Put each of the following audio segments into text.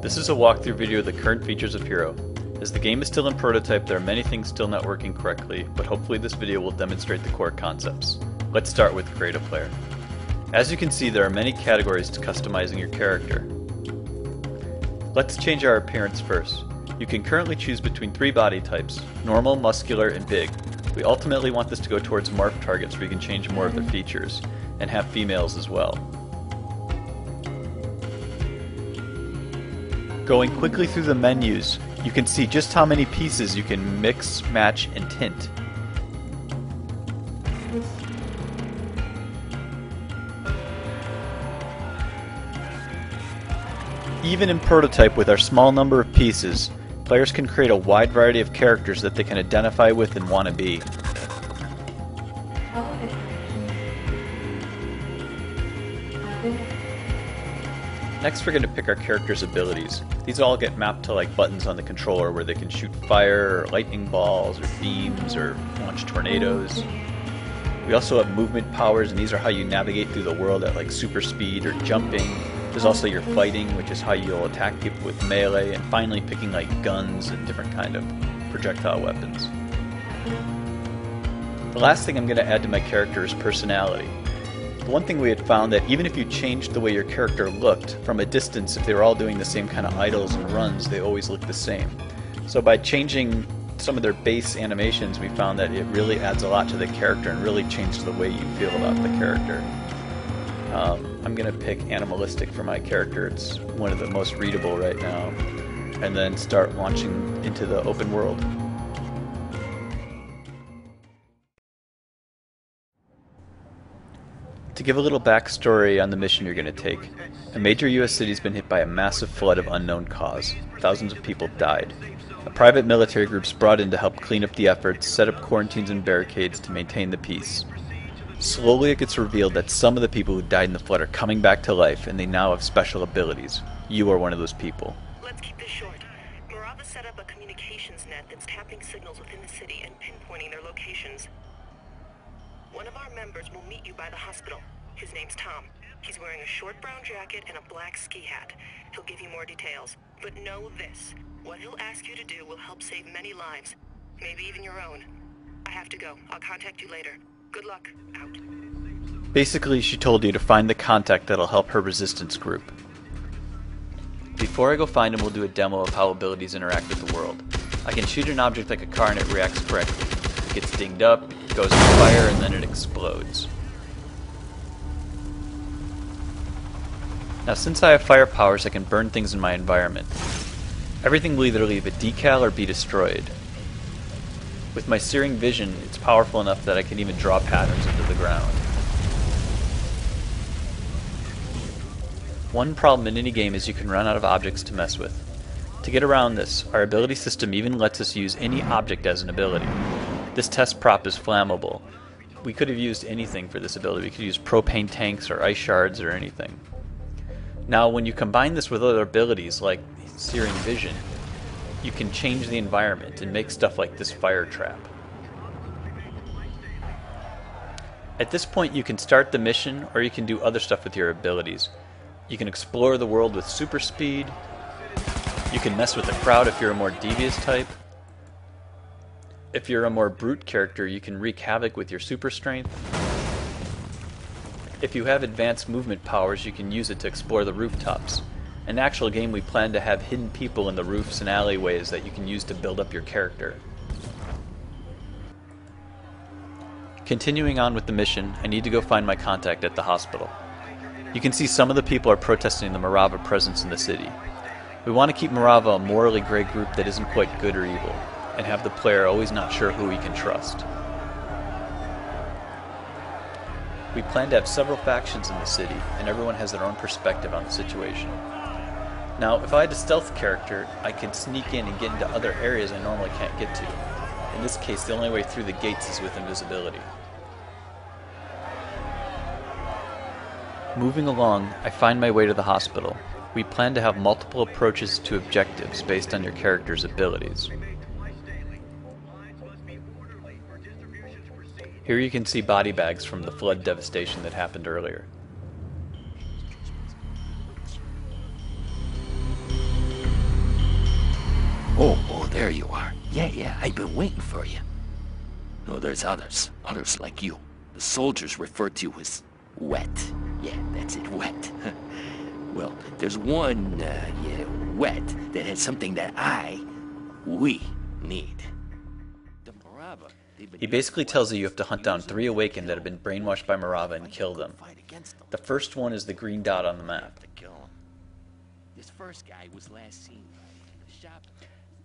This is a walkthrough video of the current features of Hero. As the game is still in prototype, there are many things still not working correctly, but hopefully this video will demonstrate the core concepts. Let's start with Create a Player. As you can see, there are many categories to customizing your character. Let's change our appearance first. You can currently choose between 3 body types: normal, muscular, and big. We ultimately want this to go towards morph targets where you can change more of their features, and have females as well. Going quickly through the menus, you can see just how many pieces you can mix, match, and tint. Even in prototype, with our small number of pieces, players can create a wide variety of characters that they can identify with and want to be. Next, we're going to pick our character's abilities. These all get mapped to like buttons on the controller where they can shoot fire, or lightning balls, or beams, or launch tornadoes. We also have movement powers, and these are how you navigate through the world at like super speed or jumping. There's also your fighting, which is how you'll attack people with melee, and finally picking like guns and different kind of projectile weapons. The last thing I'm going to add to my character is personality. The one thing we had found that even if you changed the way your character looked, from a distance, if they were all doing the same kind of idles and runs, they always looked the same. So by changing some of their base animations, we found that it really adds a lot to the character and really changed the way you feel about the character. I'm going to pick animalistic for my character. It's one of the most readable right now. And then start launching into the open world. To give a little backstory on the mission you're going to take, a major US city has been hit by a massive flood of unknown cause. Thousands of people died. A private military group's brought in to help clean up the efforts, set up quarantines and barricades to maintain the peace. Slowly it gets revealed that some of the people who died in the flood are coming back to life, and they now have special abilities. You are one of those people. Let's keep this short. Marava set up a communications net that's tapping signals within the city and pinpointing their locations. One of our members will meet you by the hospital. His name's Tom. He's wearing a short brown jacket and a black ski hat. He'll give you more details. But know this. What he'll ask you to do will help save many lives. Maybe even your own. I have to go. I'll contact you later. Good luck. Out. Basically, she told you to find the contact that'll help her resistance group. Before I go find him, we'll do a demo of how abilities interact with the world. I can shoot an object like a car and it reacts correctly. It gets dinged up, goes on fire, and then it explodes. Now, since I have fire powers, I can burn things in my environment. Everything will either leave a decal or be destroyed. With my searing vision, it's powerful enough that I can even draw patterns into the ground. One problem in any game is you can run out of objects to mess with. To get around this, our ability system even lets us use any object as an ability. This test prop is flammable. We could have used anything for this ability. We could use propane tanks or ice shards or anything. Now, when you combine this with other abilities like searing vision, you can change the environment and make stuff like this fire trap. At this point, you can start the mission, or you can do other stuff with your abilities. You can explore the world with super speed. You can mess with the crowd if you're a more devious type. If you're a more brute character, you can wreak havoc with your super strength. If you have advanced movement powers, you can use it to explore the rooftops. In the actual game, we plan to have hidden people in the roofs and alleyways that you can use to build up your character. Continuing on with the mission, I need to go find my contact at the hospital. You can see some of the people are protesting the Marava presence in the city. We want to keep Marava a morally gray group that isn't quite good or evil, and have the player always not sure who he can trust. We plan to have several factions in the city, and everyone has their own perspective on the situation. Now, if I had a stealth character, I could sneak in and get into other areas I normally can't get to. In this case, the only way through the gates is with invisibility. Moving along, I find my way to the hospital. We plan to have multiple approaches to objectives based on your character's abilities. Here you can see body bags from the flood devastation that happened earlier. there you are. Yeah, I've been waiting for you. No, there's others like you. The soldiers refer to you as wet. Yeah, that's it, wet. Well, there's one, wet, that has something that we need. The Morava, He basically tells you have to hunt down 3 Awakened that have been brainwashed by Morava and kill them. The first one is the green dot on the map. This first guy was last seen by the shop.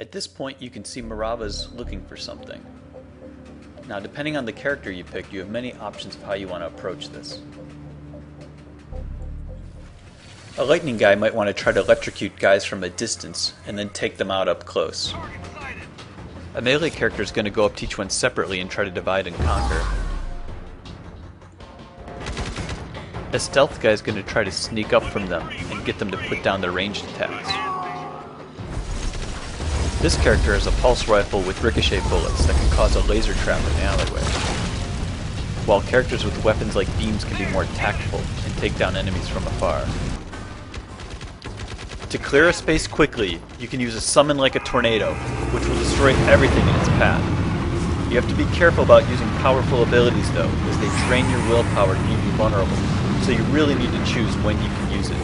At this point, you can see Morava's looking for something. Now, depending on the character you pick, you have many options of how you want to approach this. A lightning guy might want to try to electrocute guys from a distance and then take them out up close. A melee character is going to go up to each one separately and try to divide and conquer. A stealth guy is going to try to sneak up from them and get them to put down their ranged attacks. This character has a pulse rifle with ricochet bullets that can cause a laser trap in the alleyway, while characters with weapons like beams can be more tactful and take down enemies from afar. To clear a space quickly, you can use a summon like a tornado, which will destroy everything in its path. You have to be careful about using powerful abilities though, as they drain your willpower to leave you vulnerable, so you really need to choose when you can use it.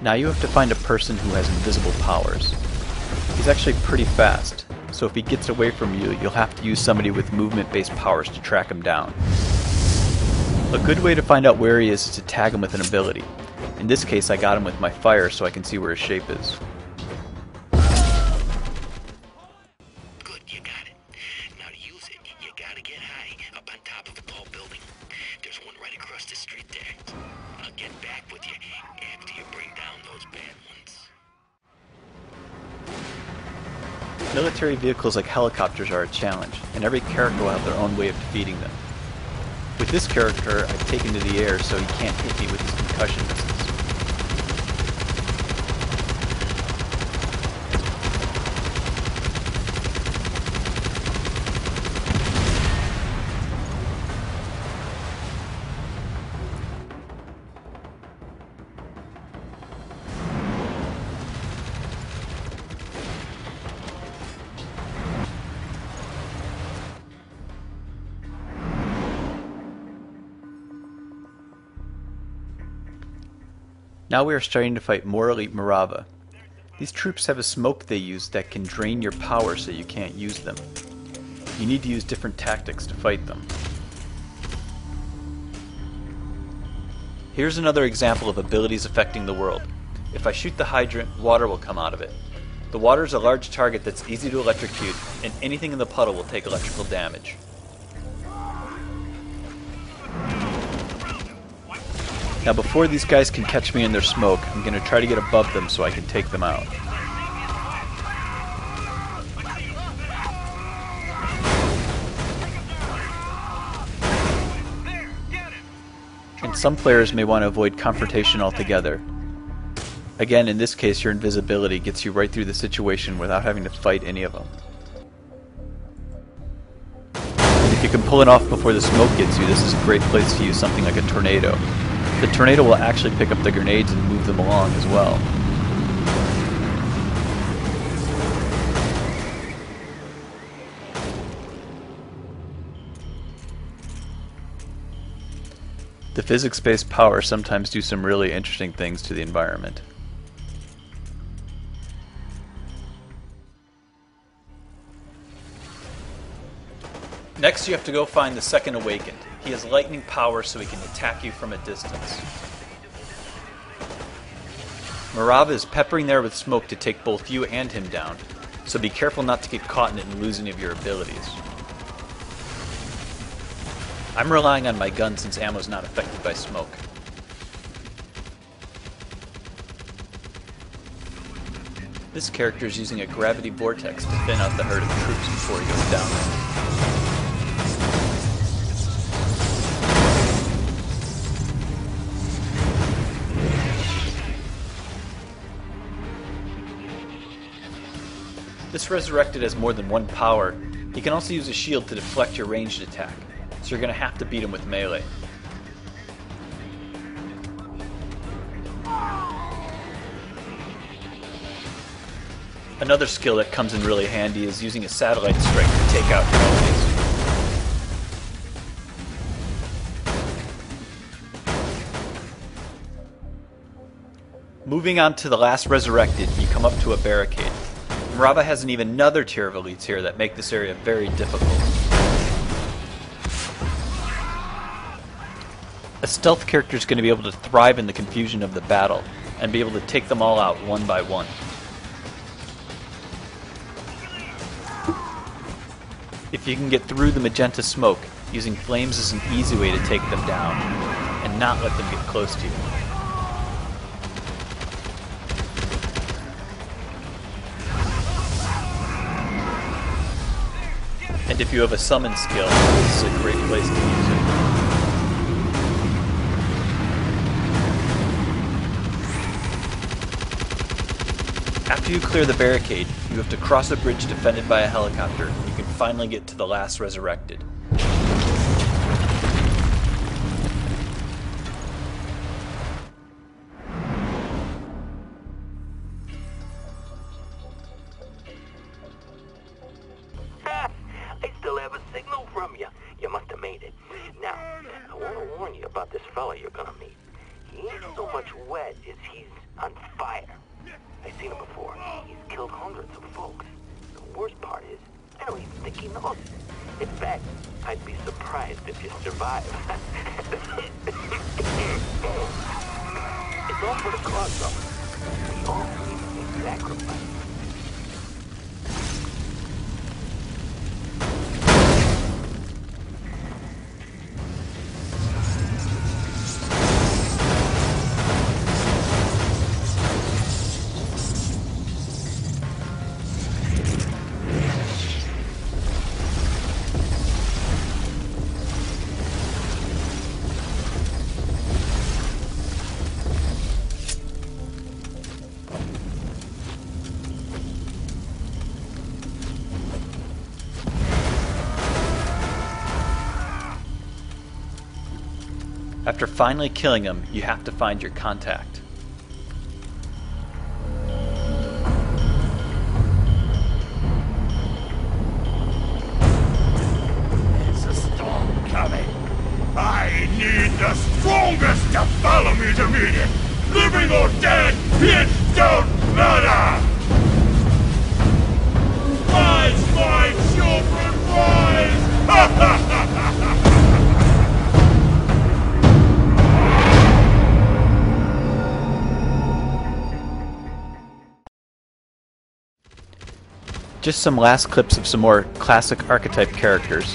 Now you have to find a person who has invisible powers. He's actually pretty fast, so if he gets away from you, you'll have to use somebody with movement-based powers to track him down. A good way to find out where he is to tag him with an ability. In this case, I got him with my fire so I can see where his shape is. Good, you got it. Now to use it, you gotta get high, up on top of a tall building. There's one right across the street there. I'll get back with you after you bring down those bad ones. Military vehicles like helicopters are a challenge, and every character will have their own way of defeating them. With this character, I've taken to the air so he can't hit me with his concussion missiles. Now we are starting to fight more elite Morava. These troops have a smoke they use that can drain your power so you can't use them. You need to use different tactics to fight them. Here's another example of abilities affecting the world. If I shoot the hydrant, water will come out of it. The water is a large target that's easy to electrocute, and anything in the puddle will take electrical damage. Now before these guys can catch me in their smoke, I'm going to try to get above them so I can take them out. And some players may want to avoid confrontation altogether. Again, in this case, your invisibility gets you right through the situation without having to fight any of them. And if you can pull it off before the smoke gets you, this is a great place to use something like a tornado. The tornado will actually pick up the grenades and move them along as well. The physics-based power sometimes do some really interesting things to the environment. Next you have to go find the second Awakened. He has lightning power so he can attack you from a distance. Morava is peppering there with smoke to take both you and him down, so be careful not to get caught in it and lose any of your abilities. I'm relying on my gun since ammo is not affected by smoke. This character is using a gravity vortex to thin out the herd of troops before he goes down there. This Resurrected has more than one power. He can also use a shield to deflect your ranged attack, so you're going to have to beat him with melee. Another skill that comes in really handy is using a satellite strike to take out your enemies. Moving on to the last Resurrected, you come up to a barricade. Mirava has an even another tier of elites here that make this area very difficult. A stealth character is going to be able to thrive in the confusion of the battle and be able to take them all out one by one. If you can get through the magenta smoke, using flames is an easy way to take them down and not let them get close to you. And if you have a summon skill, this is a great place to use it. After you clear the barricade, you have to cross a bridge defended by a helicopter, and you can finally get to the last Resurrected. I still have a signal from you. You must have made it. Now, I want to warn you about this fella you're gonna meet. He ain't so much wet as he's on fire. I've seen him before. He's killed hundreds of folks. The worst part is, I don't even think he knows it. In fact, I'd be surprised if you survive. It's all for the cause, though. We all need to sacrifice. After finally killing him, you have to find your contact. There's a storm coming. I need the strongest to follow me to meet it! Living or dead, it don't matter! Rise, my children, rise! Just some last clips of some more classic archetype characters.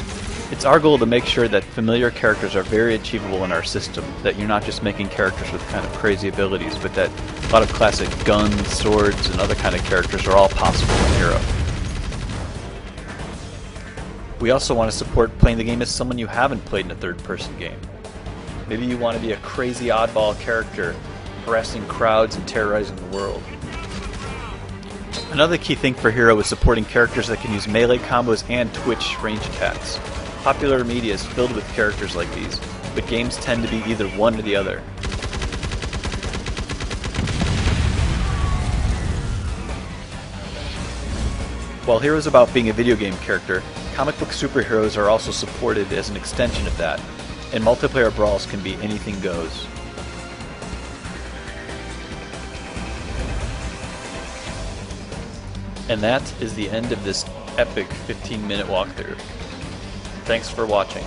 It's our goal to make sure that familiar characters are very achievable in our system, that you're not just making characters with kind of crazy abilities, but that a lot of classic guns, swords, and other kind of characters are all possible in Hero. We also want to support playing the game as someone you haven't played in a third-person game. Maybe you want to be a crazy oddball character, harassing crowds and terrorizing the world. Another key thing for Hero is supporting characters that can use melee combos and twitch range attacks. Popular media is filled with characters like these, but games tend to be either one or the other. While Hero is about being a video game character, comic book superheroes are also supported as an extension of that, and multiplayer brawls can be anything goes. And that is the end of this epic 15-minute walkthrough. Thanks for watching.